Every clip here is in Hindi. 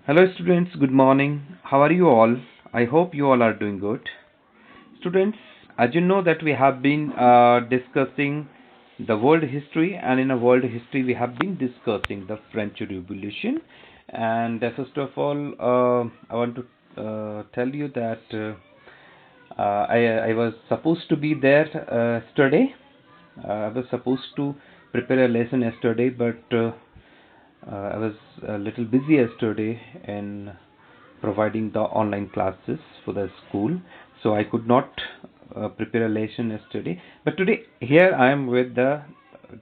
Hello students, good morning. How are you all? I hope you all are doing good. Students, as you know that we have been discussing the world history, and in a world history we have been discussing the French Revolution. And first of all, I want to tell you that I was supposed to be there yesterday. I was supposed to prepare a lesson yesterday, but I was a little busy yesterday in providing the online classes for the school, so I could not prepare a lesson yesterday. But today, here I am with the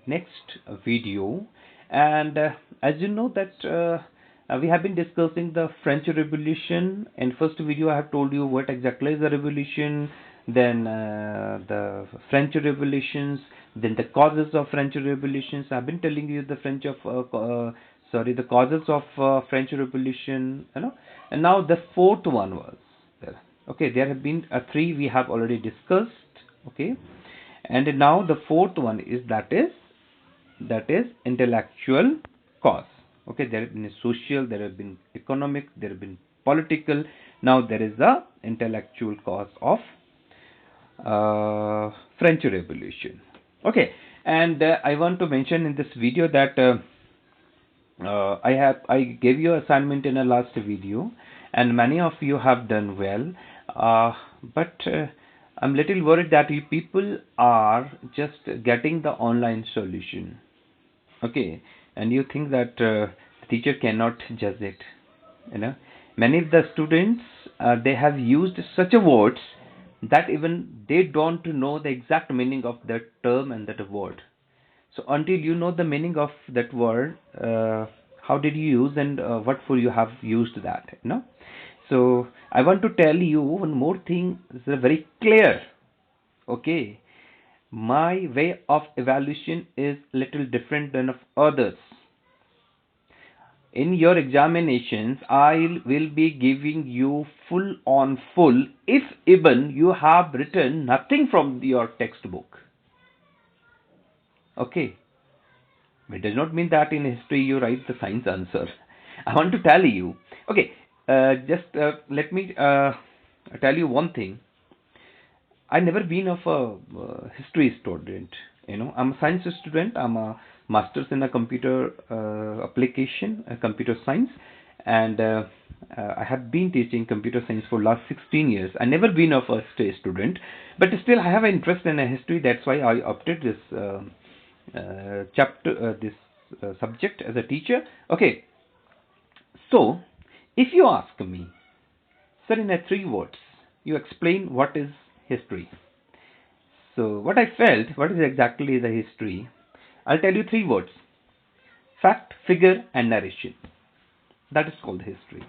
next video, and as you know that we have been discussing the French Revolution. In first video, I have told you what exactly is the revolution, then the French revolutions, then the causes of French revolutions. I've been telling you the the causes of French Revolution, and now the fourth one was there. Okay, there have been three we have already discussed. Okay, and now the fourth one is that is intellectual cause. Okay, there have been social, there have been economic, there have been political. Now there is the intellectual cause of French Revolution. Okay, and I want to mention in this video that I gave you assignment in a last video, and many of you have done well. But I'm little worried that you people are just getting the online solution. Okay, and you think that the teacher cannot judge it. You know, many of the students they have used such a words that even they don't know the exact meaning of that term and that word. So until you know the meaning of that word, how did you use and what for you have used that, So I want to tell you one more thing. It's very clear. Okay, my way of evaluation is little different than of others. In your examinations, I will be giving you full on full if even you have written nothing from your textbook. Okay, it does not mean that in history you write the science answer. I want to tell you. Okay, just let me tell you one thing. I never been of a history student. I'm a science student. I'm a master's in a computer application, computer science, and I have been teaching computer science for last 16 years. I never been of a history student, but still I have an interest in a history. That's why I opted this this subject as a teacher. Okay, so if you ask me, sir, in a three words, you explain what is history. So what I felt, what is exactly the history? I'll tell you three words: fact, figure, and narration. That is called history.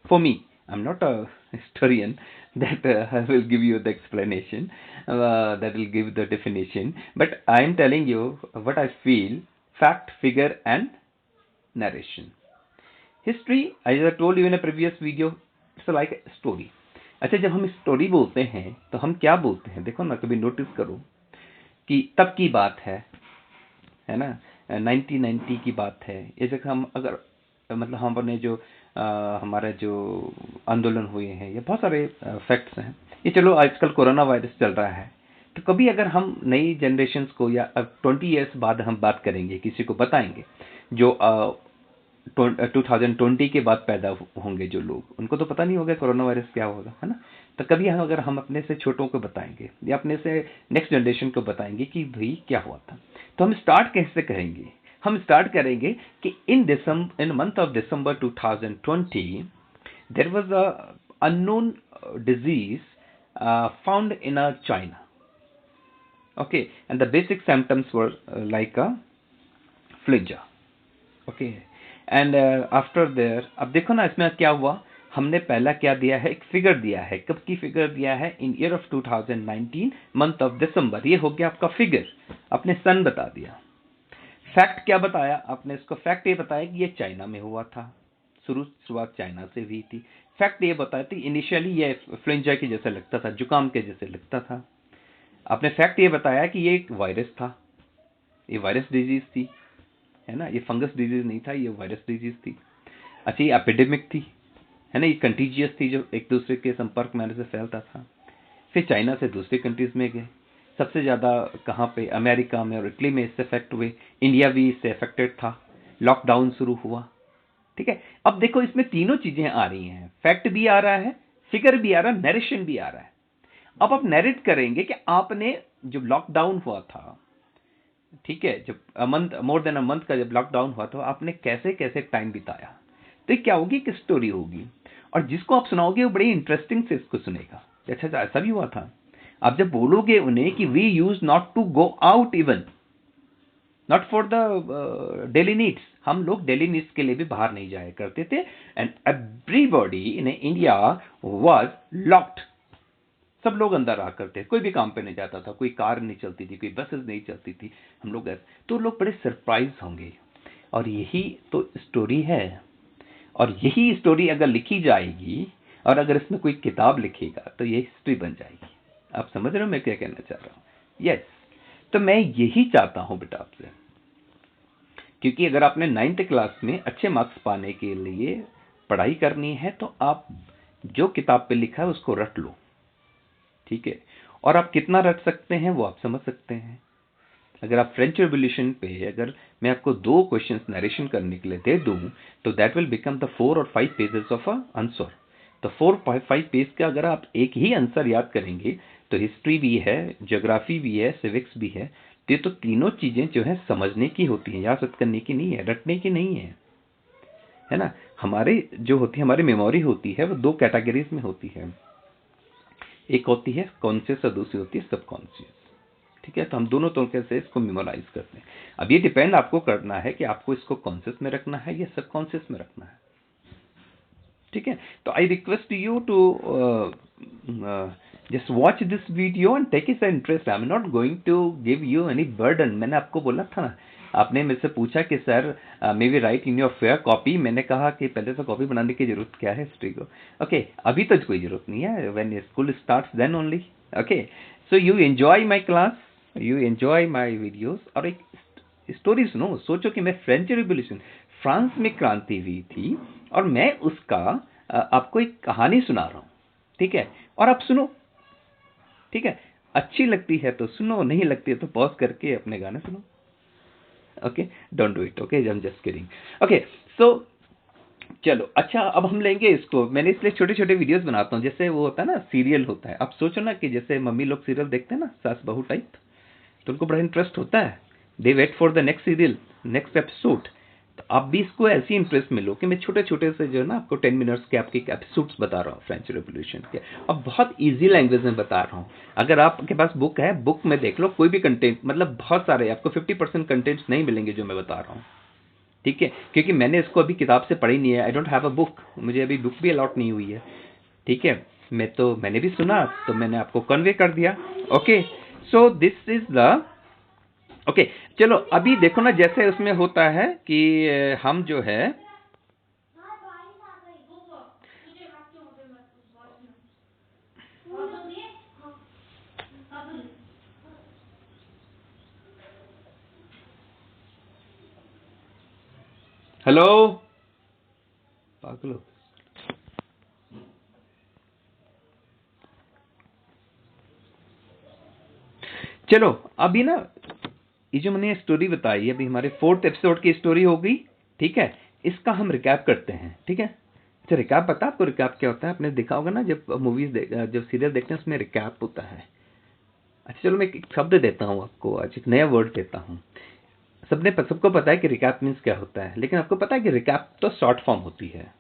For me, I'm not a historian that I will give you the explanation, that will give the definition, but I'm telling you what I feel: fact, figure, and narration. History, as I told you in a previous video, it's like a story. अच्छा, जब हम स्टोरी बोलते हैं तो हम क्या बोलते हैं? देखो ना, कभी नोटिस करो कि तब की बात है ना, 1990 की बात है। ये जगह हम अगर मतलब हम अपने जो हमारे जो आंदोलन हुए हैं, ये बहुत सारे फैक्ट्स हैं। ये चलो आजकल कोरोना वायरस चल रहा है, तो कभी अगर हम नई जनरेशन्स को या अब 20 ईयर्स बाद हम बात करेंगे, किसी को बताएंगे जो 2020 के बाद पैदा होंगे जो लोग, उनको तो पता नहीं होगा कोरोना वायरस क्या होगा, है ना। तो कभी हम अगर हम अपने से छोटों को बताएंगे या अपने से नेक्स्ट जनरेशन को बताएंगे कि भाई क्या हुआ था, तो हम स्टार्ट कैसे करेंगे? हम स्टार्ट करेंगे कि in month of December 2020 there was a unknown disease found in China. Okay, and the basic symptoms were like a फ्लिजा. ओके, एंड आफ्टर देयर, अब देखो ना इसमें क्या हुआ। हमने पहला क्या दिया है? एक फिगर दिया है। कब की फिगर दिया है? In year of 2019 month of December. ये हो गया आपका फिगर, आपने सन बता दिया। फैक्ट क्या बताया आपने? इसको फैक्ट ये बताया कि ये चाइना में हुआ था, शुरुआत चाइना से हुई थी। फैक्ट ये बताया थी इनिशियली ये फ्लुएंजा के जैसे लगता था, जुकाम के जैसे लगता था। आपने फैक्ट ये बताया कि ये एक वायरस था, ये वायरस डिजीज थी, है ना, ये फंगस डिजीज नहीं था, ये वायरस डिजीज थी। अच्छा, ये एपिडेमिक थी, है ना, ये कंटीजियस थी जो एक दूसरे के संपर्क में आने से फैलता था। फिर चाइना से दूसरी कंट्रीज में गए, सबसे ज़्यादा कहाँ पे, अमेरिका में और इटली में इससे इफेक्ट हुए, इंडिया भी इससे अफेक्टेड था, लॉकडाउन शुरू हुआ। ठीक है, अब देखो इसमें तीनों चीजें आ रही हैं, फैक्ट भी आ रहा है, फिगर भी आ रहा है, नरेशन भी आ रहा है। अब आप नरेट करेंगे कि आपने जब लॉकडाउन हुआ था, ठीक है, जब month, more than a month का जब लॉकडाउन हुआ तो आपने कैसे कैसे टाइम बिताया, तो क्या होगी कि स्टोरी होगी, और जिसको आप सुनाओगे वो बड़ी इंटरेस्टिंग से इसको सुनेगा। अच्छा, ऐसा भी हुआ था। आप जब बोलोगे उन्हें कि we use not to go out, even not for the daily needs, हम लोग डेली नीड्स के लिए भी बाहर नहीं जाया करते थे, and everybody in India was locked. सब लोग अंदर रहा करते, कोई भी काम पे नहीं जाता था, कोई कार नहीं चलती थी, कोई बसेस नहीं चलती थी, हम लोग ऐसे, तो लोग बड़े सरप्राइज होंगे। और यही तो स्टोरी है, और यही स्टोरी अगर लिखी जाएगी और अगर इसमें कोई किताब लिखेगा तो ये हिस्ट्री बन जाएगी। आप समझ रहे हो मैं क्या कहना चाह रहा हूँ? यस, तो मैं यही चाहता हूं बेटा आपसे, क्योंकि अगर आपने 9th क्लास में अच्छे मार्क्स पाने के लिए पढ़ाई करनी है तो आप जो किताब पे लिखा है उसको रट लो, ठीक है, और आप कितना रट सकते हैं वो आप समझ सकते हैं। अगर आप फ्रेंच रेवोल्यूशन पे अगर मैं आपको 2 क्वेश्चंस नरेशन करने के लिए दे दूं तो दैट विल बिकम द 4 और 5 पेजेस ऑफ अ आंसर। तो 4-5 पेज का अगर आप एक ही आंसर याद करेंगे तो हिस्ट्री भी है, ज्योग्राफी भी है, सिविक्स भी है, तो ये तो तीनों चीजें जो है समझने की होती हैं, याद करने की नहीं है, रटने की नहीं है ना। हमारे जो होती है, हमारी मेमोरी होती है वो 2 कैटेगरीज में होती है, एक होती है कॉन्शियस और दूसरी होती है सबकॉन्शियस। ठीक है, तो हम दोनों तरीके से इसको मेमोराइज करते हैं। अब ये डिपेंड आपको करना है कि आपको इसको कॉन्शियस में रखना है या सबकॉन्शियस में रखना है। ठीक है, तो I request you to just watch this video and take its interest. I am not going to give you any burden. मैंने आपको बोला था ना, आपने मेरे से पूछा कि sir may be right in your fair copy, मैंने कहा कि पहले तो कॉपी बनाने की जरूरत क्या है हिस्ट्री को। ओके, अभी तो कोई जरूरत नहीं है, when school starts then only. Okay, so you enjoy my class, you enjoy my videos, और एक स्टोरी सुनो। सोचो कि मैं फ्रेंच रिवॉल्यूशन, फ्रांस में क्रांति हुई थी और मैं उसका आपको एक कहानी सुना रहा हूं, ठीक है, और आप सुनो, ठीक है, अच्छी लगती है तो सुनो, नहीं लगती है तो पॉज करके अपने गाने सुनो। Okay, don't do it, okay, I am just kidding. Okay, so चलो, अच्छा, अब हम लेंगे इसको, मैंने इसलिए छोटे छोटे वीडियोस बनाता हूँ, जैसे वो होता है ना सीरियल होता है। आप सोचो ना कि जैसे मम्मी लोग सीरियल देखते हैं ना, सास बहू टाइप, तो उनको बड़ा इंटरेस्ट होता है, they wait for the next serial, next episode. तो आप भी इसको ऐसी इंटरेस्ट में लो कि मैं छोटे छोटे से जो है ना आपको 10 मिनट्स के आपके एपिसोड्स बता रहा हूँ फ्रेंच रेवोल्यूशन के, और बहुत इजी लैंग्वेज में बता रहा हूँ। अगर आपके पास बुक है, बुक में देख लो, कोई भी कंटेंट, मतलब बहुत सारे, आपको 50% कंटेंट्स नहीं मिलेंगे जो मैं बता रहा हूँ, ठीक है, क्योंकि मैंने इसको अभी किताब से पढ़ी नहीं है, I don't have a book, मुझे अभी बुक भी अलॉट नहीं हुई है, ठीक है, मैंने भी सुना तो मैंने आपको कन्वे कर दिया। Okay, so this is the okay. चलो अभी देखो ना, जैसे उसमें होता है कि हम जो है, हेलो पागलो, चलो अभी ना ये जो मैंने स्टोरी बताई, अभी हमारे 4th एपिसोड की स्टोरी हो गई, ठीक है, इसका हम रिकैप करते हैं, ठीक है। अच्छा, रिकैप पता आपको रिकैप क्या होता है? आपने देखा होगा ना, जब मूवीज जब सीरियल देखते हैं उसमें रिकैप होता है। अच्छा चलो, मैं एक शब्द देता हूँ आपको, आज एक नया वर्ड देता हूँ। सबको पता है कि रिकैप मीन्स क्या होता है, लेकिन आपको पता है कि रिकैप तो शॉर्ट फॉर्म होती है,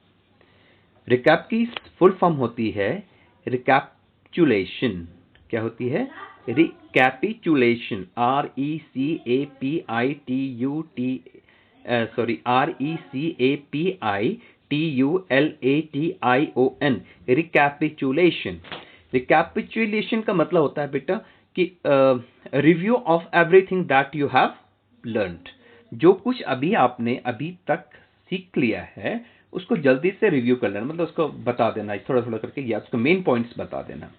रिकैप की फुल फॉर्म होती है रिकैप्चुलेशन। क्या होती है? Recapitulation, RECAPITULATION, recapitulation. रिकैपिचुलेशन का मतलब होता है बेटा कि review of everything that you have learned. जो कुछ अभी आपने अभी तक सीख लिया है उसको जल्दी से रिव्यू कर लेना, मतलब उसको बता देना थोड़ा थोड़ा करके, या उसको मेन पॉइंट्स बता देना।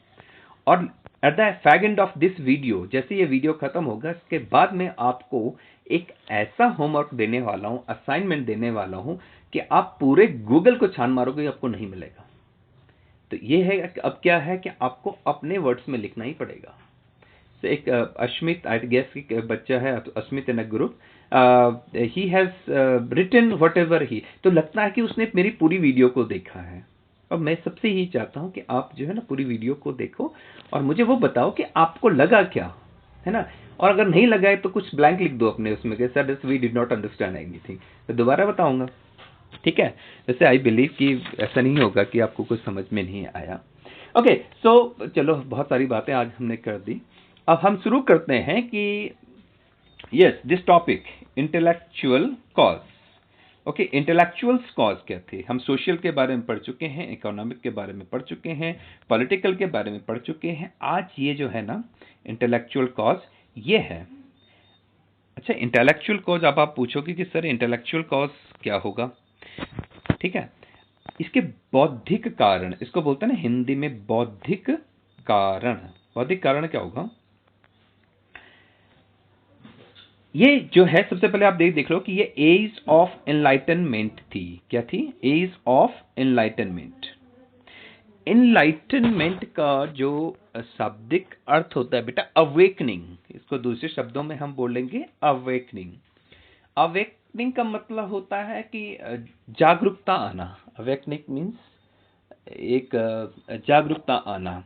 और at the fag end of this video, जैसे ये वीडियो खत्म होगा इसके बाद में आपको एक ऐसा होमवर्क देने वाला हूं, असाइनमेंट देने वाला हूं, कि आप पूरे गूगल को छान मारोगे आपको नहीं मिलेगा। तो ये है अब क्या है कि आपको अपने वर्ड्स में लिखना ही पड़ेगा। तो एक अश्मित, आई गेस कि बच्चा है Ashmit in a group, he has written whatever he, तो लगता है कि उसने मेरी पूरी वीडियो को देखा है। और मैं सबसे यही चाहता हूं कि आप जो है ना पूरी वीडियो को देखो और मुझे वो बताओ कि आपको लगा क्या है ना। और अगर नहीं लगा है तो कुछ ब्लैंक लिख दो अपने उसमें कि sir we did not understand anything, तो दोबारा बताऊंगा, ठीक है। वैसे आई बिलीव कि ऐसा नहीं होगा कि आपको कुछ समझ में नहीं आया। ओके, सो चलो बहुत सारी बातें आज हमने कर दी। अब हम शुरू करते हैं कि yes this topic intellectual cause. Okay, intellectuals cause क्या थे? हम सोशल के बारे में पढ़ चुके हैं, इकोनॉमिक के बारे में पढ़ चुके हैं, पॉलिटिकल के बारे में पढ़ चुके हैं। आज ये जो है ना इंटेलेक्चुअल कॉज ये है। अच्छा, इंटेलेक्चुअल कॉज, अब आप पूछोगे कि सर इंटेलेक्चुअल कॉज क्या होगा, ठीक है। इसके बौद्धिक कारण, इसको बोलते हैं ना हिंदी में बौद्धिक कारण। बौद्धिक कारण क्या होगा? ये जो है सबसे पहले आप देख लो कि ये एज ऑफ एनलाइटनमेंट थी। क्या थी? As of enlightenment. एनलाइटनमेंट का जो शाब्दिक अर्थ होता है बेटा अवेकनिंग, इसको दूसरे शब्दों में हम बोलेंगे अवेकनिंग। अवेकनिंग का मतलब होता है कि जागरूकता आना। अवेकनिंग मीन्स एक जागरूकता आना,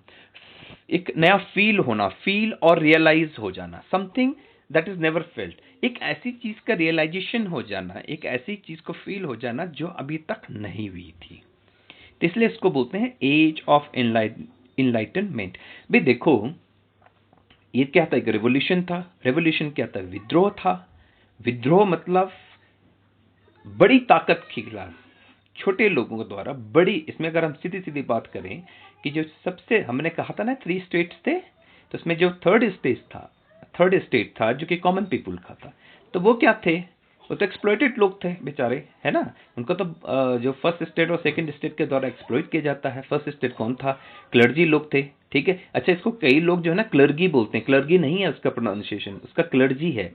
एक नया फील होना, फील और रियलाइज हो जाना, something that is never felt. एक ऐसी चीज का रियलाइजेशन हो जाना, एक ऐसी चीज को फील हो जाना जो अभी तक नहीं हुई थी। तो इसलिए इसको बोलते हैं एज ऑफ एनलाइटनमेंट। भाई देखो, ये क्या था? एक रेवोल्यूशन था। रेवोल्यूशन क्या था? विद्रोह था। विद्रोह मतलब बड़ी ताकत के खिलाफ छोटे लोगों द्वारा बड़ी, इसमें अगर हम सीधी सीधी बात करें कि जो सबसे, हमने कहा था ना 3 स्टेट्स थे, तो उसमें जो थर्ड स्टेट था जो कि कॉमन पीपुल का था, तो वो क्या थे? वो तो एक्सप्लॉइटेड लोग थे बेचारे, है ना। उनको तो जो फर्स्ट स्टेट और सेकंड स्टेट के द्वारा एक्सप्लॉइट किया जाता है। फर्स्ट स्टेट कौन था? क्लर्जी लोग थे, ठीक है। अच्छा, इसको कई लोग जो है ना क्लर्गी बोलते हैं, क्लर्गी नहीं है उसका प्रोनाउंसिएशन, उसका क्लर्जी है,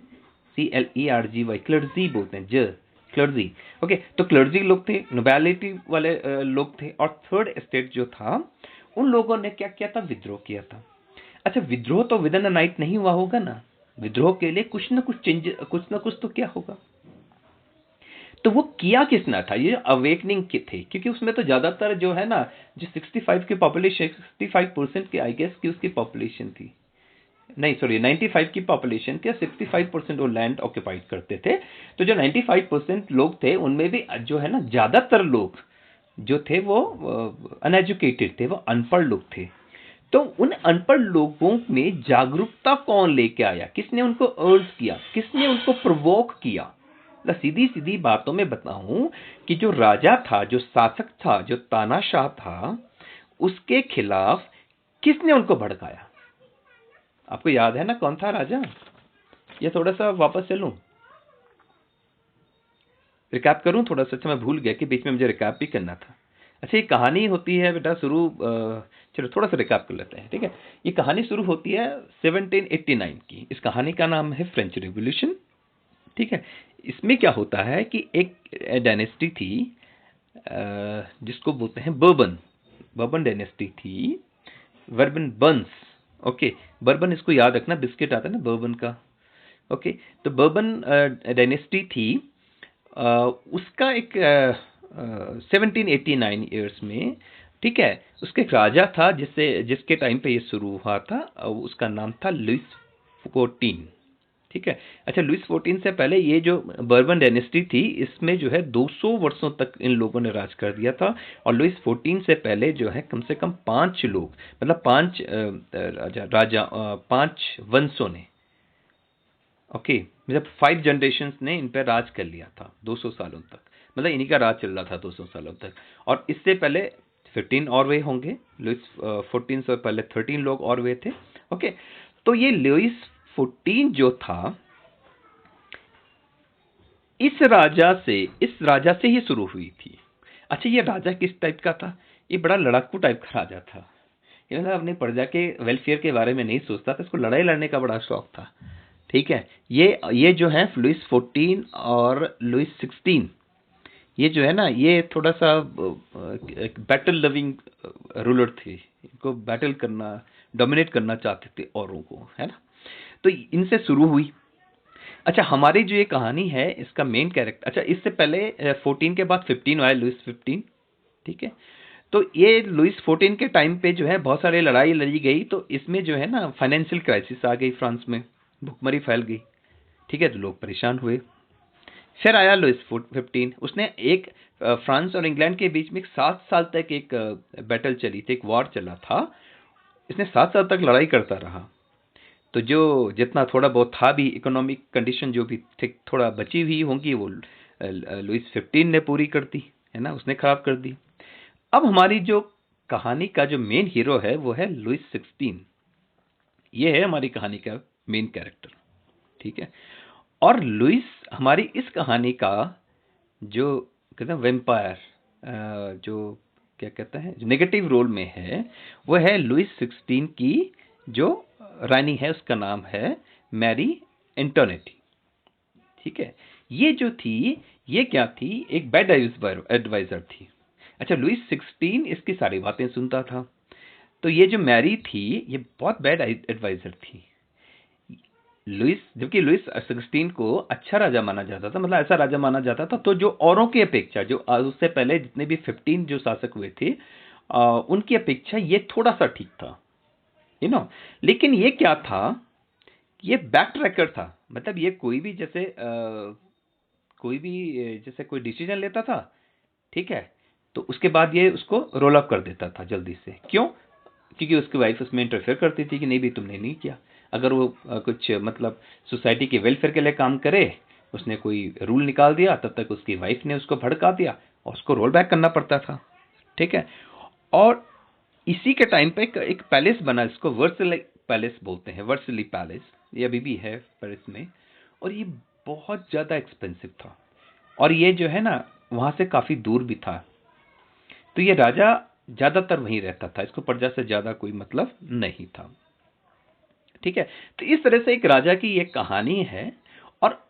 CLERGY, क्लर्जी बोलते हैं, क्लर्जी। ओके, तो क्लर्जी लोग थे, नोबिलिटी वाले लोग थे। और थर्ड स्टेट जो था, उन लोगों ने क्या किया था? विद्रोह किया था। अच्छा, विद्रोह तो विद इन अ नाइट नहीं हुआ होगा ना। विद्रोह के लिए कुछ ना कुछ चेंज, कुछ ना कुछ तो क्या होगा। तो वो किया किसने था? ये अवेकनिंग के थे, क्योंकि उसमें तो ज्यादातर जो है ना, जो 65 की पॉपुलेशन, 65% की आई गेस की उसकी पॉपुलेशन थी, नहीं सॉरी 95 की पॉपुलेशन थी, 65% वो लैंड ऑक्यूपाइड करते थे। तो जो 95% लोग थे उनमें भी जो है ना ज्यादातर लोग जो थे वो अनएजुकेटेड थे, वो अनपढ़ लोग थे। तो उन अनपढ़ लोगों में जागरूकता कौन लेके आया? किसने उनको अर्ज किया? किसने उनको प्रोवोक किया? सीधी सीधी बातों में बताऊं कि जो राजा था, जो शासक था, जो तानाशाह था, उसके खिलाफ किसने उनको भड़काया? आपको याद है ना कौन था राजा? ये थोड़ा सा वापस चलूं, रिकैप करूं थोड़ा सा। अच्छा, मैं भूल गया कि बीच में मुझे रिकैप भी करना था। अच्छा, ये कहानी होती है बेटा शुरू, चलो थोड़ा सा रिकैप कर लेते हैं, ठीक है। ये कहानी शुरू होती है 1789 की। इस कहानी का नाम है फ्रेंच रिवॉल्यूशन, ठीक है। इसमें क्या होता है कि एक डायनेस्टी थी जिसको बोलते हैं बर्बन। बर्बन डायनेस्टी थी, बर्बन बंस। ओके, बर्बन इसको याद रखना, बिस्किट आता है ना बर्बन का। ओके, तो बर्बन डायनेस्टी थी। उसका एक 1789 ईयर्स में, ठीक है, उसका एक राजा था जिसके टाइम पे ये शुरू हुआ था। उसका नाम था लुइस 14, ठीक है। अच्छा, लुइस 14 से पहले ये जो बर्बन डायनेस्टी थी, इसमें जो है 200 वर्षों तक इन लोगों ने राज कर दिया था। और लुइस 14 से पहले जो है कम से कम 5 लोग, मतलब 5 राजा, 5 वंशों ने, ओके, मतलब 5 जनरेशंस ने इन पर राज कर लिया था 200 सालों तक। मतलब इन्हीं का राज चल रहा था 200 सालों तक। और इससे पहले 15 और वे होंगे, लुइस 14 से पहले 13 लोग और वे थे। ओके, तो ये लुइस 14 जो था, इस राजा से ही शुरू हुई थी। अच्छा, ये राजा किस टाइप का था? ये बड़ा लड़ाकू टाइप का राजा था। ये मतलब अपनी प्रजा के वेलफेयर के बारे में नहीं सोचता था, इसको लड़ाई लड़ने का बड़ा शौक था, ठीक है। ये जो है लुइस 14 और लुइस 16, ये जो है ना, ये थोड़ा सा बैटल लविंग रूलर थे, इनको बैटल करना, डोमिनेट करना चाहते थे औरों को, है ना। तो इनसे शुरू हुई। अच्छा, हमारी जो ये कहानी है इसका मेन कैरेक्टर, अच्छा इससे पहले 14 के बाद 15 आया, लुइस 15, ठीक है। तो ये लुइस 14 के टाइम पे जो है बहुत सारी लड़ाई लड़ी गई, तो इसमें जो है ना फाइनेंशियल क्राइसिस आ गई फ्रांस में, भुखमरी फैल गई, ठीक है, तो लोग परेशान हुए। फिर आया लुइस 15, उसने एक फ्रांस और इंग्लैंड के बीच में 7 साल तक एक बैटल चली थी, एक वॉर चला था। इसने 7 साल तक लड़ाई करता रहा। तो जो जितना थोड़ा बहुत था भी इकोनॉमिक कंडीशन जो भी ठीक थोड़ा बची हुई होंगी, वो लुइस 15 ने पूरी कर दी, है ना, उसने खराब कर दी। अब हमारी जो कहानी का जो मेन हीरो है वो है लुइस 16। ये है हमारी कहानी का मेन कैरेक्टर, ठीक है। और लुइस हमारी इस कहानी का जो कहते हैं वेम्पायर, जो क्या कहते हैं, जो नेगेटिव रोल में है, वो है लुइस 16 की जो रानी है, उसका नाम है मैरी एंटोनेटी, ठीक है। ये जो थी, ये क्या थी, एक बैड एडवाइजर थी। अच्छा, लुइस 16 इसकी सारी बातें सुनता था। तो ये जो मैरी थी, ये बहुत बैड एडवाइजर थी। लुइस, जबकि लुइस 16 को अच्छा राजा माना जाता था, मतलब ऐसा राजा माना जाता था, तो जो औरों की अपेक्षा, जो उससे पहले जितने भी 15 जो शासक हुए थे, उनकी अपेक्षा ये थोड़ा सा ठीक था, यू नो। लेकिन ये क्या था, ये बैक ट्रैकर था। मतलब ये कोई भी जैसे कोई भी जैसे कोई डिसीजन लेता था, ठीक है, तो उसके बाद ये उसको रोल अप कर देता था जल्दी से। क्यों? क्योंकि उसकी वाइफ उसमें इंटरफेयर करती थी कि नहीं भी तुमने नहीं किया। अगर वो कुछ मतलब सोसाइटी के वेलफेयर के लिए काम करे, उसने कोई रूल निकाल दिया, तब तक उसकी वाइफ ने उसको भड़का दिया और उसको रोल बैक करना पड़ता था, ठीक है। और इसी के टाइम पे एक पैलेस बना, इसको वर्सली पैलेस बोलते हैं, वर्सली पैलेस, ये अभी भी है पेरिस में। और ये बहुत ज़्यादा एक्सपेंसिव था, और ये जो है ना वहाँ से काफ़ी दूर भी था। तो ये राजा ज़्यादातर वहीं रहता था, इसको प्रजा से ज़्यादा कोई मतलब नहीं था, ठीक है। तो इस तरह से एक राजा की ये कहानी है। और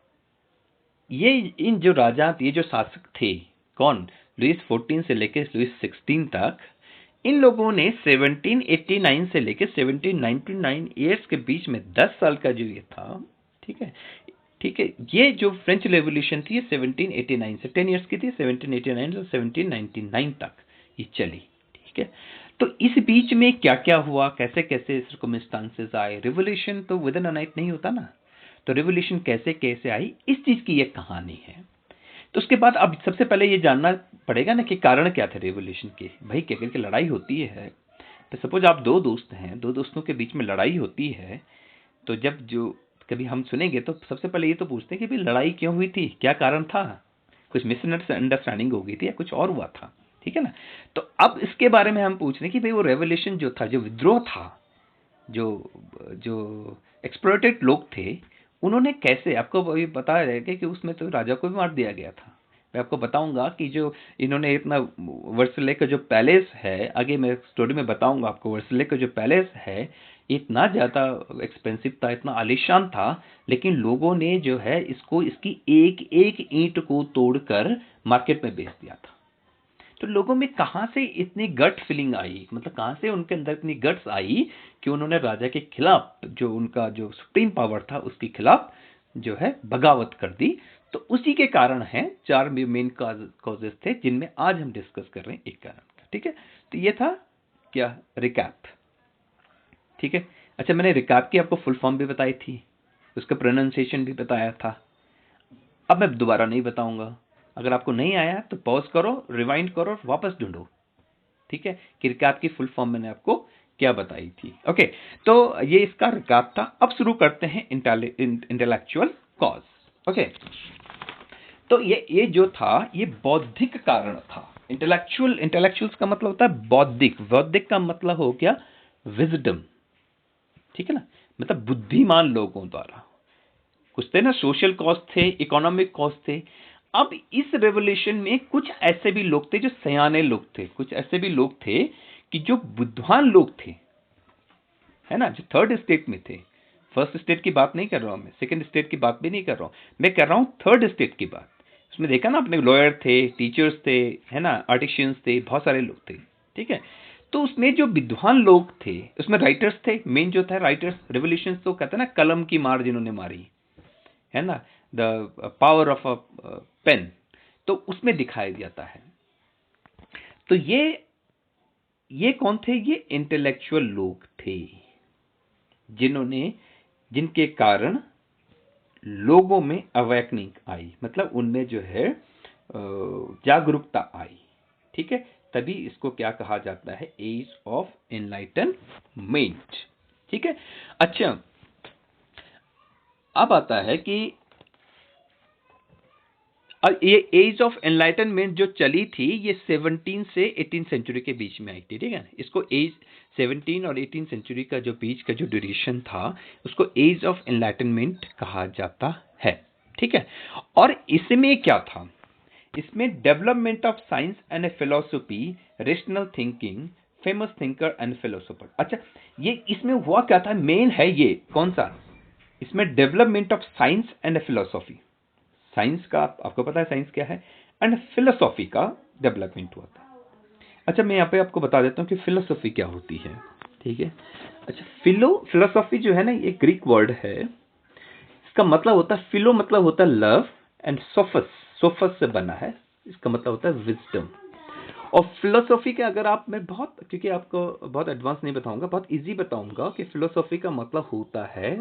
ये इन जो राजा, ये जो शासक थे, कौन, लुइस 14 से लेकर लुइस 16 तक, इन लोगों ने 1789 से लेकर 1799 ईयर्स के बीच में 10 साल का जो ये था, ठीक है, ठीक है, ये जो फ्रेंच रेवोल्यूशन थी, ये 1789 से 10 ईयर्स की थी, 1789 से 1799 तक ये चली, ठीक है। तो इस बीच में क्या क्या हुआ, कैसे कैसे सर्कमस्टांसेस आए, रिवोल्यूशन तो विद इन अ नाइट नहीं होता ना, तो रिवोल्यूशन कैसे कैसे आई, इस चीज की ये कहानी है। तो उसके बाद अब सबसे पहले ये जानना पड़ेगा ना कि कारण क्या थे रेवोल्यूशन के। भाई क्या करके लड़ाई होती है, तो सपोज आप दो दोस्त हैं, दो दोस्तों के बीच में लड़ाई होती है, तो जब जो कभी हम सुनेंगे तो सबसे पहले ये तो पूछते हैं कि भाई लड़ाई क्यों हुई थी, क्या कारण था, कुछ मिसअंडरस्टैंडिंग हो गई थी या कुछ और हुआ था, ठीक है ना। तो अब इसके बारे में हम पूछ रहे हैं कि भाई वो रेवोल्यूशन जो था, जो विद्रोह था, जो जो एक्सप्लॉइटेड लोग थे, उन्होंने कैसे, आपको अभी बताया जाएगा कि उसमें तो राजा को भी मार दिया गया था। मैं आपको बताऊंगा कि जो इन्होंने इतना वर्सले का जो पैलेस है, आगे मैं स्टोरी में बताऊंगा आपको, वर्सले का जो पैलेस है इतना ज़्यादा एक्सपेंसिव था, इतना आलीशान था, लेकिन लोगों ने जो है इसको, इसकी एक एक ईंट को तोड़कर मार्केट में बेच दिया था। तो लोगों में कहाँ से इतनी गट फीलिंग आई, मतलब कहाँ से उनके अंदर इतनी गट्स आई कि उन्होंने राजा के खिलाफ, जो उनका जो सुप्रीम पावर था उसके खिलाफ जो है बगावत कर दी। तो उसी के कारण है, 4 मेन कॉजेस थे जिनमें आज हम डिस्कस कर रहे हैं एक कारण का, ठीक है। तो ये था क्या, रिकैप, ठीक है। अच्छा, मैंने रिकैप की आपको फुल फॉर्म भी बताई थी, उसका प्रोनाउंसिएशन भी बताया था। अब मैं दोबारा नहीं बताऊंगा, अगर आपको नहीं आया तो पॉज करो, रिवाइंड करो और वापस ढूंढो, ठीक है, कि रिकैप की फुल फॉर्म मैंने आपको क्या बताई थी। ओके, तो ये इसका रिकैप था। अब शुरू करते हैं इंटेलेक्चुअल कॉज। ओके, तो ये जो था, ये बौद्धिक कारण था। इंटेलेक्चुअल्स का मतलब होता है बौद्धिक, बौद्धिक का मतलब हो गया विजडम, ठीक है ना, मतलब बुद्धिमान लोगों द्वारा। कुछ थे ना सोशल कॉज थे, इकोनॉमिक कॉज थे। अब इस रेवोल्यूशन में कुछ ऐसे भी लोग थे जो सयाने लोग थे, कुछ ऐसे भी लोग थे कि जो बुद्धिमान लोग थे, है ना, जो थर्ड स्टेट में थे। फर्स्ट स्टेट की बात नहीं कर रहा हूं मैं, सेकंड स्टेट की बात भी नहीं कर रहा हूं, मैं कर रहा हूं थर्ड स्टेट की बात। उसमें देखा ना आपने, लॉयर थे, टीचर्स थे, है ना, आर्टिशियंस थे, बहुत सारे लोग थे, ठीक है। तो उसमें जो विद्वान लोग थे, उसमें राइटर्स थे, मेन जो था राइटर्स, रेवोल्यूशन तो कहते हैं ना कलम की मार जिन्होंने मारी, है ना, the power of a pen, तो उसमें दिखाया जाता है। तो ये कौन थे? ये इंटेलेक्चुअल लोग थे जिन्होंने, जिनके कारण लोगों में अवेकनिंग आई, मतलब उनमें जो है जागरूकता आई, ठीक है। तभी इसको क्या कहा जाता है? एज ऑफ एनलाइटनमेंट, ठीक है। अच्छा, अब आता है कि ये एज ऑफ एनलाइटनमेंट जो चली थी, ये 17 से 18 सेंचुरी के बीच में आई थी, ठीक है। इसको एज 17 और 18 सेंचुरी का जो बीच का जो ड्यूरेशन था, उसको एज ऑफ एनलाइटनमेंट कहा जाता है, ठीक है। और इसमें क्या था? इसमें development of science and philosophy, rational thinking, famous thinker and philosopher. अच्छा, ये इसमें हुआ क्या था? मेन है ये कौन सा? इसमें development of science and philosophy, science का आपको पता है साइंस क्या है, एंड फिलोसॉफी का डेवलपमेंट हुआ था। अच्छा, मैं यहाँ पे आपको बता देता हूँ कि फिलोसॉफी क्या होती है, ठीक है। अच्छा, फिलोसॉफी जो है ना, ये ग्रीक वर्ड है। इसका मतलब होता है, फिलो मतलब होता है लव, एंड सोफस, सोफस से बना है, इसका मतलब होता है विजडम। और फिलोसॉफी के अगर आप, मैं बहुत, क्योंकि आपको बहुत एडवांस नहीं बताऊंगा, बहुत इजी बताऊंगा कि फिलोसॉफी का मतलब होता है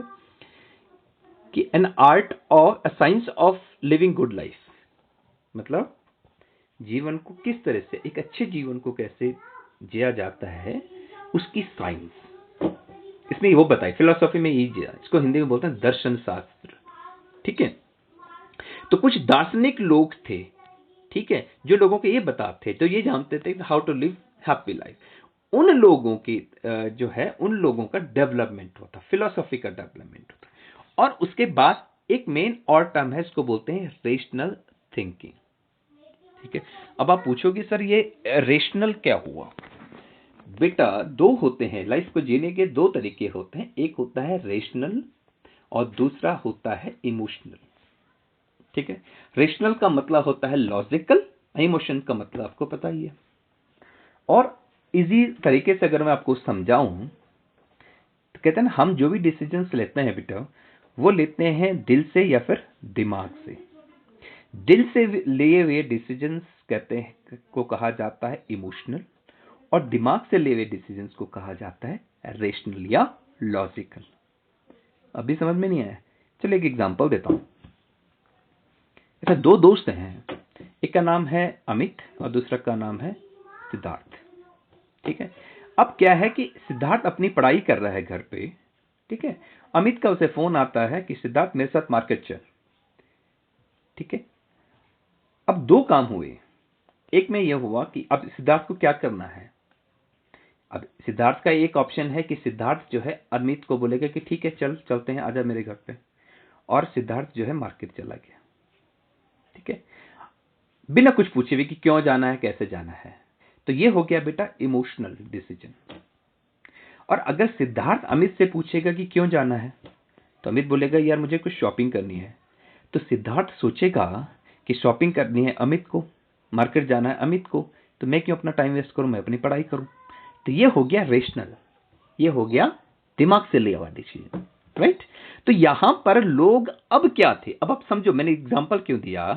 कि एन आर्ट और a science of living good life, मतलब जीवन को किस तरह से, एक अच्छे जीवन को कैसे जिया जाता है, उसकी साइंस इसमें वो बताई। फिलोसॉफी में ये जिया, इसको हिंदी में बोलते हैं दर्शन शास्त्र, ठीक है। तो कुछ दार्शनिक लोग थे, ठीक है, जो लोगों को ये बताते थे, तो ये जानते थे how to live happy life. उन लोगों की जो है, उन लोगों का डेवलपमेंट होता, फिलोसॉफी का डेवलपमेंट होता। और उसके बाद एक मेन और टर्म है, इसको बोलते हैं रेशनल थिंकिंग, ठीक है। अब आप पूछोगे सर ये रेशनल क्या हुआ? बेटा, दो होते हैं लाइफ को जीने के, दो तरीके होते हैं, एक होता है रेशनल और दूसरा होता है इमोशनल, ठीक है। रेशनल का मतलब होता है लॉजिकल, इमोशन का मतलब आपको पता ही है। और इजी तरीके से अगर मैं आपको समझाऊं, तो कहते हैं ना, हम जो भी डिसीजंस लेते हैं बेटा, वो लेते हैं दिल से या फिर दिमाग से। दिल से लिए हुए डिसीजंस कहते हैं को कहा जाता है इमोशनल, और दिमाग से लिए हुए डिसीजंस को कहा जाता है रेशनल या लॉजिकल। अभी समझ में नहीं आया? चलो एक एग्जांपल देता हूं। ऐसे दो दोस्त हैं, एक का नाम है अमित और दूसरा का नाम है सिद्धार्थ, ठीक है। अब क्या है कि सिद्धार्थ अपनी पढ़ाई कर रहा है घर पे, ठीक है। अमित का उसे फोन आता है कि सिद्धार्थ मेरे साथ मार्केट चल, ठीक है। अब दो काम हुए। एक में यह हुआ कि अब सिद्धार्थ को क्या करना है। अब सिद्धार्थ का एक ऑप्शन है कि सिद्धार्थ जो है अमित को बोलेगा कि ठीक है चल चलते हैं, आजा मेरे घर पे, और सिद्धार्थ जो है मार्केट चला गया, ठीक है, बिना कुछ पूछे हुए कि क्यों जाना है, कैसे जाना है। तो ये हो गया बेटा इमोशनल डिसीजन। और अगर सिद्धार्थ अमित से पूछेगा कि क्यों जाना है, तो अमित बोलेगा यार मुझे कुछ शॉपिंग करनी है, तो सिद्धार्थ सोचेगा कि शॉपिंग करनी है अमित को, मार्केट जाना है अमित को, तो मैं क्यों अपना टाइम वेस्ट करूं, मैं अपनी पढ़ाई करूं। तो ये हो गया रेशनल, ये हो गया दिमाग से लिया हुआ डिसीजन, राइट। तो यहां पर लोग अब क्या थे, अब आप समझो मैंने एग्जांपल क्यों दिया,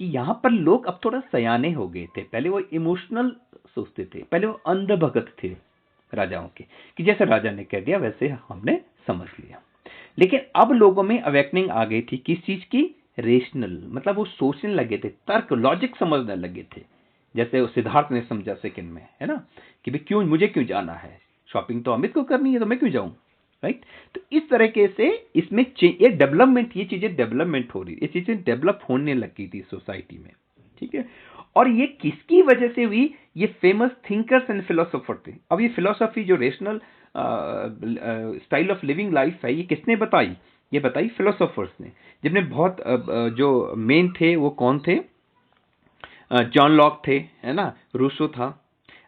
कि यहां पर लोग अब थोड़ा सयाने हो गए थे। पहले वो इमोशनल सोचते थे, पहले वो अंधभगत थे राजाओं के, कि जैसे राजा ने कह दिया वैसे हमने समझ लिया। लेकिन अब लोगों में अवेकनिंग आ गई थी, किस चीज की? रेशनल, मतलब वो सोचने लगे थे, तर्क लॉजिक समझने लगे थे। जैसे वो सिद्धार्थ ने समझा सेकंड में, है ना, कि भाई क्यों, मुझे क्यों जाना है, शॉपिंग तो अमित को करनी है, तो मैं क्यों जाऊं, राइट। तो इस तरीके से इसमें ये डेवलपमेंट, ये चीजें डेवलपमेंट हो रही, ये चीजें डेवलप होने लगी थी सोसाइटी में, ठीक है। और ये किसकी वजह से हुई? ये फेमस थिंकर्स एंड फिलोसोफर थे। अब ये फिलोसफी जो rational style of living life है, ये किसने बताई? ये बताई फिलोसोफर्स ने, जिनमें बहुत जो मेन थे वो कौन थे? जॉन लॉक थे, है ना, रूसो था।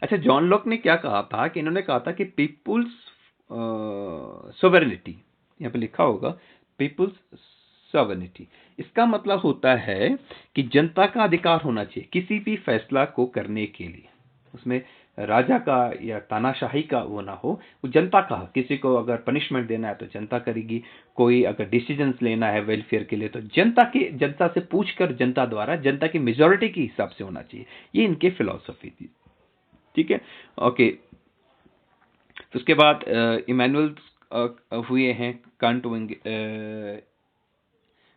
अच्छा, जॉन लॉक ने क्या कहा था कि इन्होंने कहा था कि पीपुल्स सोवेरेनिटी, यहाँ पे लिखा होगा पीपुल्स सॉवरेनिटी। इसका मतलब होता है कि जनता का अधिकार होना चाहिए किसी भी फैसला को करने के लिए। उसमें राजा का या तानाशाही का वो ना हो, वो जनता का। किसी को अगर पनिशमेंट देना है तो जनता करेगी, कोई अगर डिसीजंस लेना है वेलफेयर के लिए तो जनता से पूछकर, जनता द्वारा, जनता की मेजोरिटी के हिसाब से होना चाहिए। ये इनके फिलॉसफी थी। ठीक है, ओके। तो उसके बाद इमैनुअल हुए हैं, कांट हुए,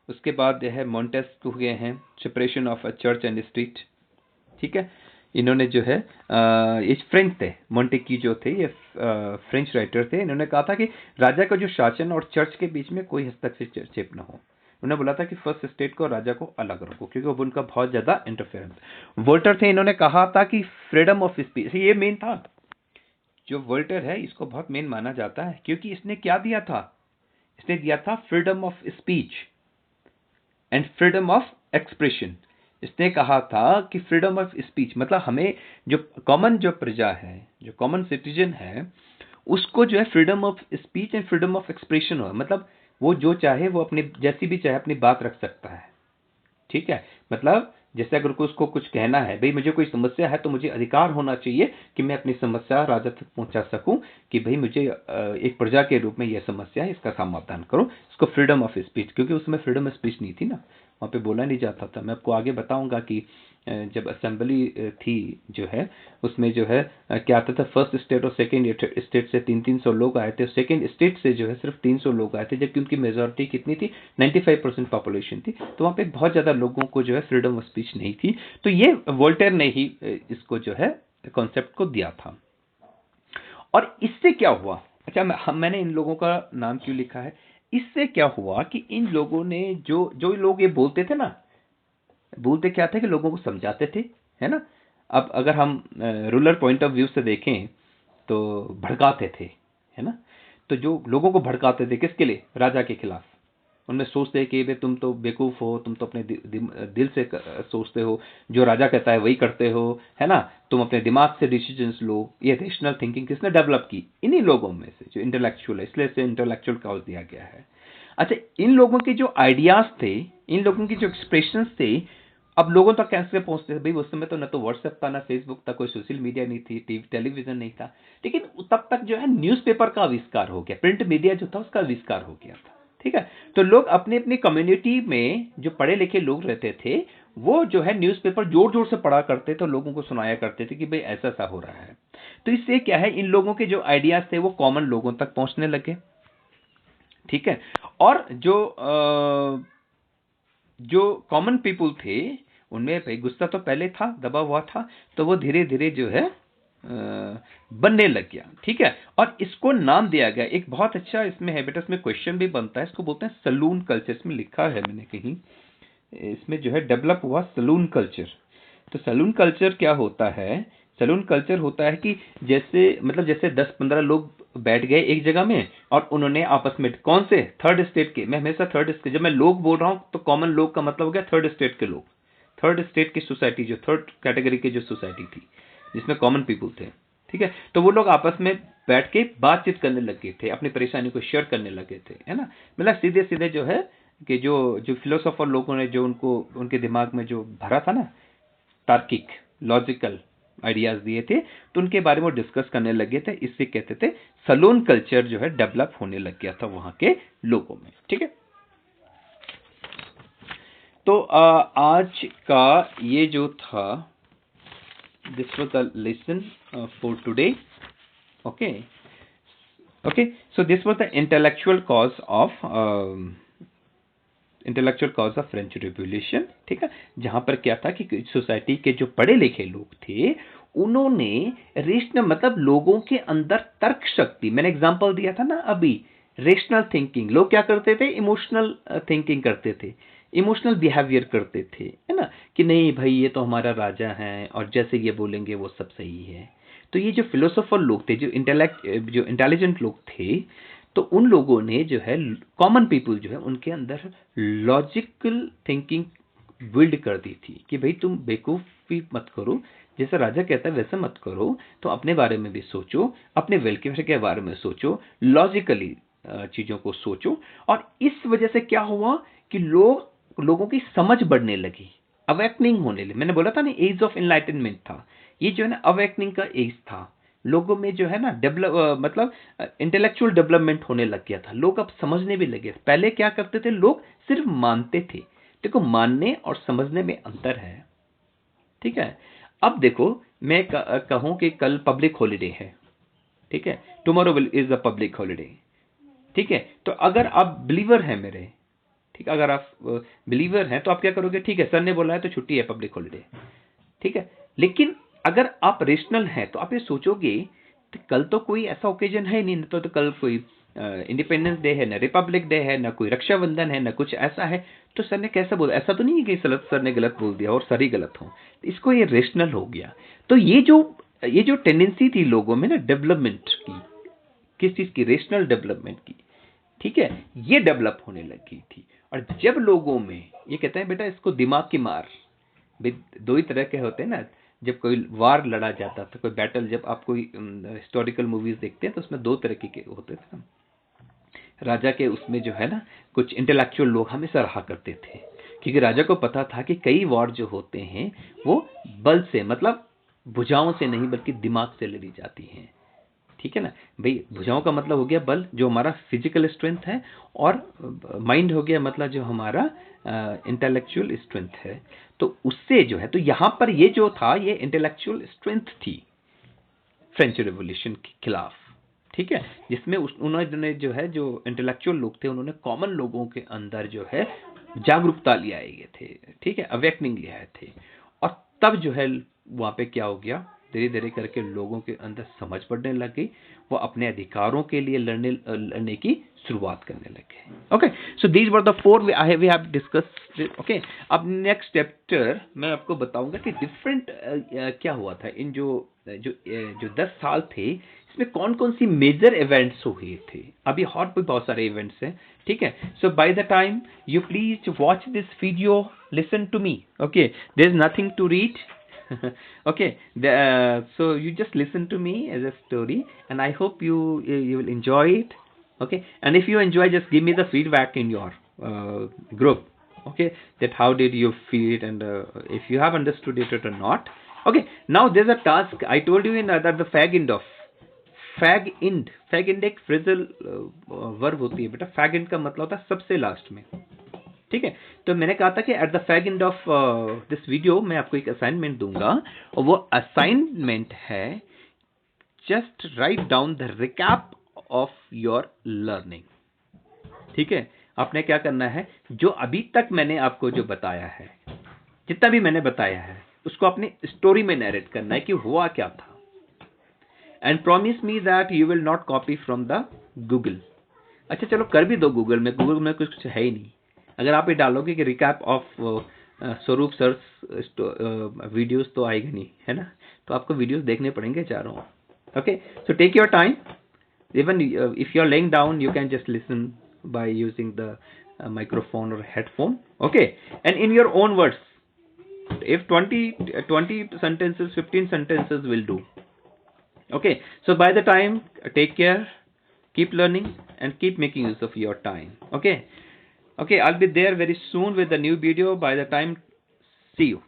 उसके बाद है मॉन्टेस्क्यू हुए हैं, separation of church and state. ठीक है, इन्होंने जो है ये फ्रेंच थे, मोंटेक्यू जो थे ये फ्रेंच राइटर थे। इन्होंने कहा था कि राजा का जो शासन और चर्च के बीच में कोई हस्तक्षेप न हो। उन्होंने बोला था कि फर्स्ट स्टेट को, राजा को अलग रखो, क्योंकि वो उनका बहुत ज्यादा इंटरफेरेंस। वोल्टर थे, इन्होंने कहा था कि फ्रीडम ऑफ स्पीच, ये मेन था। जो वोल्टर है इसको बहुत मेन माना जाता है, क्योंकि इसने क्या दिया था, इसने दिया था freedom of speech and freedom of expression. इसने कहा था कि फ्रीडम ऑफ स्पीच मतलब हमें जो कॉमन जो प्रजा है, जो कॉमन सिटीजन है, उसको जो है freedom of speech and freedom of expression हो, मतलब वो जो चाहे वो अपनी जैसी भी चाहे अपनी बात रख सकता है। ठीक है, मतलब जैसे अगर उसको कुछ कहना है, भाई मुझे कोई समस्या है तो मुझे अधिकार होना चाहिए कि मैं अपनी समस्या राजा तक पहुंचा सकूं, कि भाई मुझे एक प्रजा के रूप में यह समस्या है, इसका समाधान करो। इसको फ्रीडम ऑफ स्पीच, क्योंकि उसमें फ्रीडम ऑफ स्पीच नहीं थी ना, वहां पे बोला नहीं जाता था। मैं आपको आगे बताऊंगा कि जब असेंबली थी जो है, उसमें जो है क्या आता था, फर्स्ट स्टेट और सेकेंड स्टेट से 300 लोग आए थे, सेकेंड स्टेट से जो है सिर्फ 300 लोग आए थे, जबकि उनकी मेजोरिटी कितनी थी, 95% पॉपुलेशन थी। तो वहां पे बहुत ज्यादा लोगों को जो है फ्रीडम ऑफ स्पीच नहीं थी। तो ये वोल्टेयर ने ही इसको जो है कॉन्सेप्ट को दिया था। और इससे क्या हुआ, अच्छा मैंने इन लोगों का नाम क्यों लिखा है, इससे क्या हुआ कि इन लोगों ने जो जो लोग ये बोलते थे ना, बोलते क्या थे कि लोगों को समझाते थे, है ना। अब अगर हम रूलर पॉइंट ऑफ व्यू से देखें तो भड़काते थे, है ना। तो जो लोगों को भड़काते थे किसके लिए, राजा के खिलाफ। उनमें सोचते कि भाई तुम तो बेवकूफ हो, तुम तो अपने दिल से सोचते हो, जो राजा कहता है वही करते हो, है ना। तुम अपने दिमाग से डिसीजंस लो। ये रेशनल थिंकिंग किसने डेवलप की, इन्हीं लोगों में से जो इंटेलेक्चुअल है, इसलिए इसे इंटेलेक्चुअल कॉज दिया गया है। अच्छा, इन लोगों के जो आइडियाज थे, इन लोगों की जो एक्सप्रेशंस थे, अब लोगों तक कैसे पहुंचते थे भाई, उस समय तो ना तो व्हाट्सएप था, ना फेसबुक था, कोई सोशल मीडिया नहीं थी, टेलीविजन नहीं था। लेकिन तब तक जो है न्यूज़पेपर का आविष्कार हो गया, प्रिंट मीडिया जो था उसका आविष्कार हो गया था। ठीक है, तो लोग अपनी अपनी कम्युनिटी में जो पढ़े लिखे लोग रहते थे, वो जो है न्यूज़पेपर जोर जोर से पढ़ा करते थे, लोगों को सुनाया करते थे कि भाई ऐसा सा हो रहा है। तो इससे क्या है, इन लोगों के जो आइडियाज थे वो कॉमन लोगों तक पहुंचने लगे। ठीक है, और जो कॉमन पीपुल थे उनमें भाई गुस्सा तो पहले था, दबा हुआ था, तो वो धीरे धीरे जो है बनने लग गया। ठीक है, और इसको नाम दिया गया, एक बहुत अच्छा इसमें है बेटा, इसमें क्वेश्चन भी बनता है, इसको बोलते हैं सलून कल्चर। इसमें लिखा है मैंने कहीं, इसमें जो है डेवलप हुआ सलून कल्चर। तो सलून कल्चर क्या होता है, सलून कल्चर होता है कि जैसे मतलब जैसे 10-15 लोग बैठ गए एक जगह में और उन्होंने आपस में, कौन से, थर्ड स्टेट के, मैं हमेशा थर्ड स्टेट, जब मैं लोग बोल रहा हूं तो कॉमन लोग का मतलब हो गया थर्ड स्टेट के लोग, थर्ड स्टेट की सोसाइटी, जो थर्ड कैटेगरी की जो सोसाइटी थी जिसमें कॉमन पीपल थे। ठीक है, तो वो लोग आपस में बैठ के बातचीत करने लगे थे, अपनी परेशानी को शेयर करने लगे थे, है ना। मतलब सीधे सीधे जो है कि जो जो फिलोसोफर लोगों ने जो उनको उनके दिमाग में जो भरा था ना, तार्किक लॉजिकल आइडियाज दिए थे, तो उनके बारे में डिस्कस करने लगे थे। इससे कहते थे सलोन कल्चर जो है डेवलप होने लग गया था वहां के लोगों में। ठीक है, तो आज का ये जो था, this was the lesson for today. Okay okay, so this was the intellectual cause of French revolution. ठीक है, जहां पर क्या था कि सोसाइटी के जो पढ़े लिखे लोग थे उन्होंने रेशनल मतलब लोगों के अंदर तर्क शक्ति, मैंने एग्जांपल दिया था ना अभी, रेशनल थिंकिंग, लोग क्या करते थे, इमोशनल थिंकिंग करते थे, इमोशनल बिहेवियर करते थे, है ना, कि नहीं भाई ये तो हमारा राजा है और जैसे ये बोलेंगे वो सब सही है। तो ये जो फिलोसोफर लोग थे, जो इंटेलिजेंट लोग थे, तो उन लोगों ने जो है कॉमन पीपल जो है उनके अंदर लॉजिकल थिंकिंग बिल्ड कर दी थी कि भाई तुम बेवकूफी मत करो, जैसा राजा कहता है वैसा मत करो, तो अपने बारे में भी सोचो, अपने वेलफेयर के बारे में सोचो, लॉजिकली चीज़ों को सोचो। और इस वजह से क्या हुआ कि लोगों की समझ बढ़ने लगी, अवेकनिंग होने लगी। मैंने बोला था ना, एज ऑफ इनलाइटनमेंट था ये, जो है ना अवेकनिंग का एज था। लोगों में जो है ना मतलब इंटेलेक्चुअल डेवलपमेंट होने लग गया था, लोग अब समझने भी लगे। पहले क्या करते थे, लोग सिर्फ मानते थे। देखो, मानने और समझने में अंतर है, ठीक है। अब देखो, मैं कहूं कि कल पब्लिक हॉलिडे है, ठीक है, tomorrow is a public holiday, ठीक है। तो अगर आप बिलीवर हैं मेरे, ठीक, अगर आप बिलीवर हैं तो आप क्या करोगे, ठीक है, सर ने बोला है तो छुट्टी है, पब्लिक हॉलिडे, ठीक है। लेकिन अगर आप रेशनल हैं तो आप ये सोचोगे कि कल तो कोई ऐसा ओकेजन है नहीं, तो कल कोई इंडिपेंडेंस डे है, ना रिपब्लिक डे है, ना कोई रक्षाबंधन है, ना कुछ ऐसा है, तो सर ने कैसा बोला। ऐसा तो नहीं है कि सर ने गलत बोल दिया और सर ही गलत हो, इसको ये रेशनल हो गया। तो ये जो टेंडेंसी थी लोगों में ना डेवलपमेंट की, किस चीज की, रेशनल डेवलपमेंट की, ठीक है, ये डेवलप होने लगी थी। और जब लोगों में, ये कहते हैं बेटा इसको दिमाग की मार, दो ही तरह के होते हैं ना, जब कोई वार लड़ा जाता था, कोई बैटल, जब आप कोई हिस्टोरिकल मूवीज देखते हैं तो उसमें दो तरह के होते थे। राजा के उसमें जो है ना, कुछ इंटेलेक्चुअल लोग हमेशा रहा करते थे, क्योंकि राजा को पता था कि कई वॉर जो होते हैं वो बल से, मतलब भुजाओं से नहीं बल्कि दिमाग से लड़ी जाती हैं, ठीक है ना भाई। भुजाओं का मतलब हो गया बल, जो हमारा फिजिकल स्ट्रेंथ है, और माइंड हो गया मतलब जो हमारा इंटेलेक्चुअल स्ट्रेंथ है। तो उससे जो है, तो यहां पर ये जो था, ये इंटेलेक्चुअल स्ट्रेंथ थी फ्रेंच रिवॉल्यूशन के खिलाफ, ठीक है, जिसमें उन्होंने जो है, जो इंटेलेक्चुअल लोग थे, उन्होंने कॉमन लोगों के अंदर जो है जागरूकता ले आए थे, ठीक है, अवेकनिंग ले आए थे। और तब जो है वहां पे क्या हो गया, धीरे धीरे करके लोगों के अंदर समझ पड़ने लग गई, वो अपने अधिकारों के लिए लड़ने की शुरुआत करने लगे। Okay, so these were the four we have discussed. Okay, अब नेक्स्ट चैप्टर मैं आपको बताऊंगा कि डिफरेंट क्या हुआ था इन जो 10 साल थे, इसमें कौन कौन सी मेजर इवेंट्स हुए थे। अभी और भी बहुत सारे इवेंट्स हैं, ठीक है। So by the time you please watch this video, listen to me, okay, there is nothing to read. Okay, so you just listen to me as a story, and I hope you will enjoy it. Okay, and if you enjoy, just give me the feedback in your group. Okay, that how did you feel it, and if you have understood it or not. Okay, now there's a task I told you in that the fag end एक phrasal verb होती है बेटा। fag end का मतलब होता है सबसे लास्ट में, ठीक है। तो मैंने कहा था कि at the fag end of this video मैं आपको एक असाइनमेंट दूंगा, और वो असाइनमेंट है just write down the recap of your learning, ठीक है। आपने क्या करना है, जो अभी तक मैंने आपको जो बताया है, जितना भी मैंने बताया है, उसको अपनी स्टोरी में नरेट करना है कि हुआ क्या था। And promise me that you will not copy from the Google. अच्छा चलो कर भी दो गूगल में कुछ है ही नहीं। अगर आप ये डालोगे कि रिकैप ऑफ स्वरूप सर्च वीडियोस, तो आएगा नहीं, है ना। तो आपको वीडियोस देखने पड़ेंगे चारों। Okay, so take your time, even if you are laying down you can just listen by using the microphone or headphone. Okay, and in your own words, if 20 sentences, 15 sentences will do. Okay, so by the time, take care, keep learning, and keep making use of your time. Okay, I'll be there very soon with the new video. By the time, see you.